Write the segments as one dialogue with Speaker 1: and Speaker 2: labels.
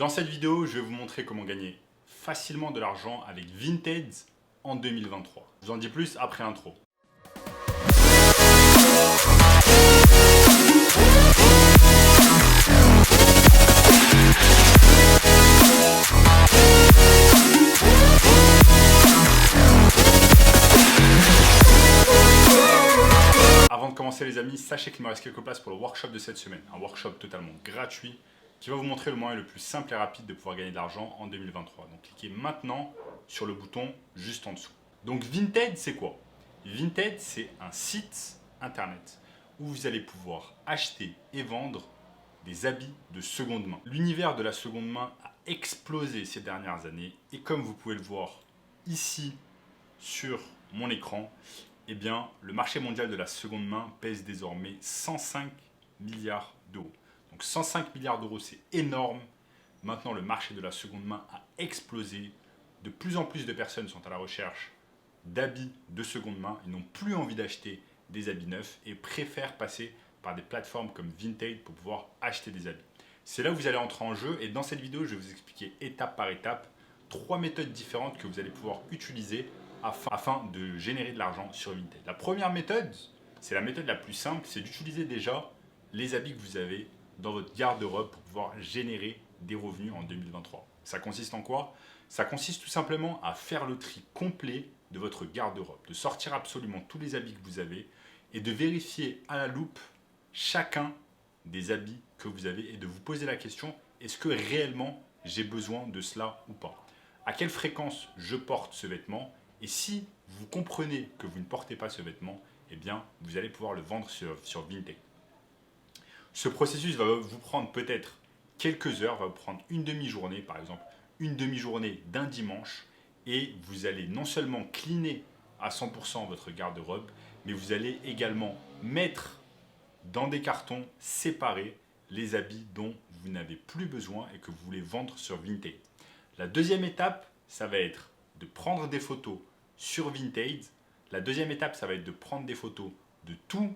Speaker 1: Dans cette vidéo, je vais vous montrer comment gagner facilement de l'argent avec Vinted en 2023. Je vous en dis plus après l'intro. Avant de commencer les amis, sachez qu'il me reste quelques places pour le workshop de cette semaine. Un workshop totalement gratuit qui va vous montrer le moyen le plus simple et rapide de pouvoir gagner de l'argent en 2023. Donc cliquez maintenant sur le bouton juste en dessous. Donc Vinted, c'est quoi? Vinted, c'est un site internet où vous allez pouvoir acheter et vendre des habits de seconde main. L'univers de la seconde main a explosé ces dernières années et comme vous pouvez le voir ici sur mon écran, eh bien, le marché mondial de la seconde main pèse désormais 105 milliards d'euros. Donc 105 milliards d'euros, c'est énorme. Maintenant, le marché de la seconde main a explosé. De plus en plus de personnes sont à la recherche d'habits de seconde main. Ils n'ont plus envie d'acheter des habits neufs et préfèrent passer par des plateformes comme Vinted pour pouvoir acheter des habits. C'est là où vous allez entrer en jeu et dans cette vidéo, je vais vous expliquer étape par étape 3 méthodes différentes que vous allez pouvoir utiliser afin de générer de l'argent sur Vinted. La première méthode, c'est la méthode la plus simple, c'est d'utiliser déjà les habits que vous avez dans votre garde-robe pour pouvoir générer des revenus en 2023. Ça consiste en quoi? Ça consiste tout simplement à faire le tri complet de votre garde-robe, de sortir absolument tous les habits que vous avez et de vérifier à la loupe chacun des habits que vous avez et de vous poser la question, est-ce que réellement j'ai besoin de cela ou pas? À quelle fréquence je porte ce vêtement? Et si vous comprenez que vous ne portez pas ce vêtement, eh bien, vous allez pouvoir le vendre sur Vinted. Ce processus va vous prendre peut-être quelques heures, va vous prendre une demi-journée, par exemple, une demi-journée d'un dimanche, et vous allez non seulement cleaner à 100% votre garde-robe, mais vous allez également mettre dans des cartons séparés les habits dont vous n'avez plus besoin et que vous voulez vendre sur Vinted. La deuxième étape, ça va être de prendre des photos sur Vinted. La deuxième étape, ça va être de prendre des photos de tous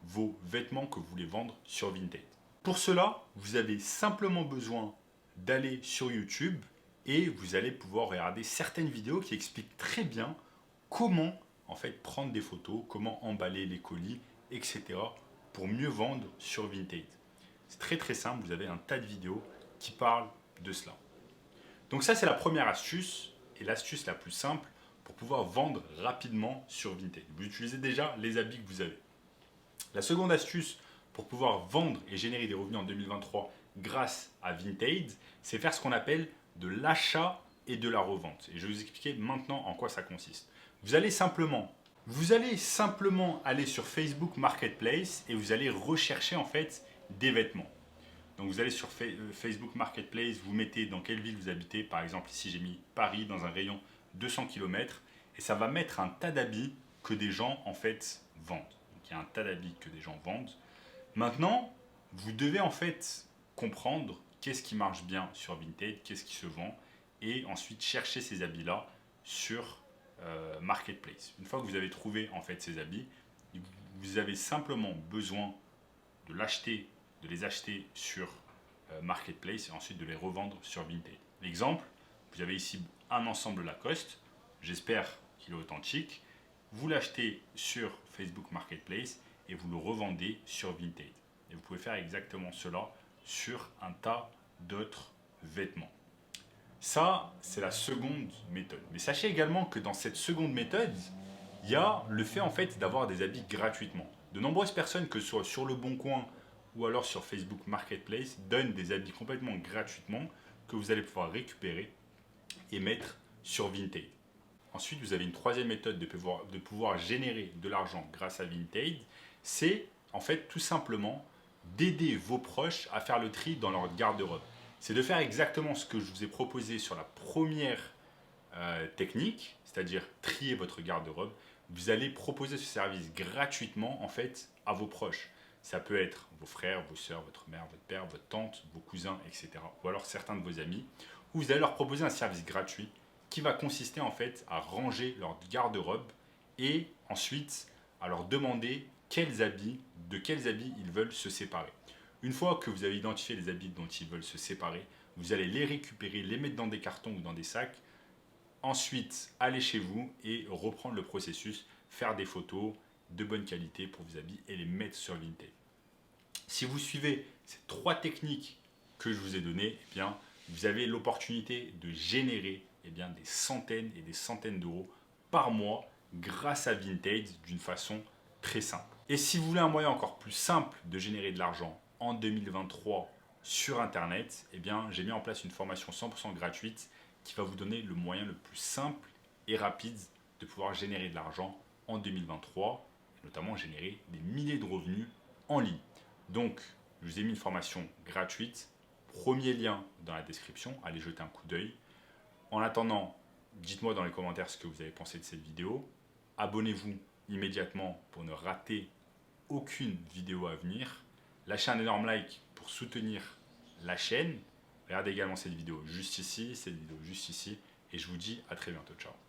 Speaker 1: vos vêtements que vous voulez vendre sur Vinted. Pour cela, vous avez simplement besoin d'aller sur YouTube et vous allez pouvoir regarder certaines vidéos qui expliquent très bien comment en fait prendre des photos, comment emballer les colis, etc. pour mieux vendre sur Vinted. C'est très très simple, vous avez un tas de vidéos qui parlent de cela. Donc ça c'est la première astuce et l'astuce la plus simple pour pouvoir vendre rapidement sur Vinted. Vous utilisez déjà les habits que vous avez. La seconde astuce pour pouvoir vendre et générer des revenus en 2023 grâce à Vinted, c'est faire ce qu'on appelle de l'achat et de la revente. Et je vais vous expliquer maintenant en quoi ça consiste. Vous allez simplement aller sur Facebook Marketplace et vous allez rechercher en fait des vêtements. Donc vous allez sur Facebook Marketplace, vous mettez dans quelle ville vous habitez. Par exemple, ici j'ai mis Paris dans un rayon 200 km et ça va mettre un tas d'habits que des gens en fait vendent. Donc il y a un tas d'habits que des gens vendent. Maintenant, vous devez en fait comprendre qu'est-ce qui marche bien sur Vinted, qu'est-ce qui se vend et ensuite chercher ces habits-là sur Marketplace. Une fois que vous avez trouvé en fait ces habits, vous avez simplement besoin de les acheter sur Marketplace et ensuite de les revendre sur Vinted. Exemple, vous avez ici un ensemble Lacoste, j'espère qu'il est authentique, vous l'achetez sur Facebook Marketplace et vous le revendez sur Vinted. Et vous pouvez faire exactement cela sur un tas d'autres vêtements. Ça, c'est la seconde méthode. Mais sachez également que dans cette seconde méthode, il y a le fait en fait d'avoir des habits gratuitement. De nombreuses personnes, que ce soit sur Le Bon Coin ou alors sur Facebook Marketplace, donnent des habits complètement gratuitement que vous allez pouvoir récupérer et mettre sur Vinted. Ensuite, vous avez une troisième méthode de pouvoir générer de l'argent grâce à Vinted. C'est en fait tout simplement d'aider vos proches à faire le tri dans leur garde-robe. C'est de faire exactement ce que je vous ai proposé sur la première technique, c'est-à-dire trier votre garde-robe. Vous allez proposer ce service gratuitement en fait à vos proches. Ça peut être vos frères, vos sœurs, votre mère, votre père, votre tante, vos cousins, etc. Ou alors certains de vos amis, où vous allez leur proposer un service gratuit qui va consister en fait à ranger leur garde-robe et ensuite à leur demander de quels habits ils veulent se séparer. Une fois que vous avez identifié les habits dont ils veulent se séparer, Vous allez les récupérer, les mettre dans des cartons ou dans des sacs. Ensuite, aller chez vous et reprendre le processus, faire des photos de bonne qualité pour vos habits et les mettre sur Vinted. Si vous suivez ces 3 techniques que je vous ai données, eh bien, vous avez l'opportunité de générer des centaines et des centaines d'euros par mois grâce à Vinted d'une façon très simple. Et si vous voulez un moyen encore plus simple de générer de l'argent en 2023 sur Internet, eh bien, j'ai mis en place une formation 100% gratuite qui va vous donner le moyen le plus simple et rapide de pouvoir générer de l'argent en 2023, et notamment générer des milliers de revenus en ligne. Donc, je vous ai mis une formation gratuite. Premier lien dans la description, allez jeter un coup d'œil. En attendant, dites-moi dans les commentaires ce que vous avez pensé de cette vidéo. Abonnez-vous immédiatement pour ne rater aucune vidéo à venir. Lâchez un énorme like pour soutenir la chaîne. Regardez également cette vidéo juste ici, cette vidéo juste ici. Et je vous dis à très bientôt. Ciao.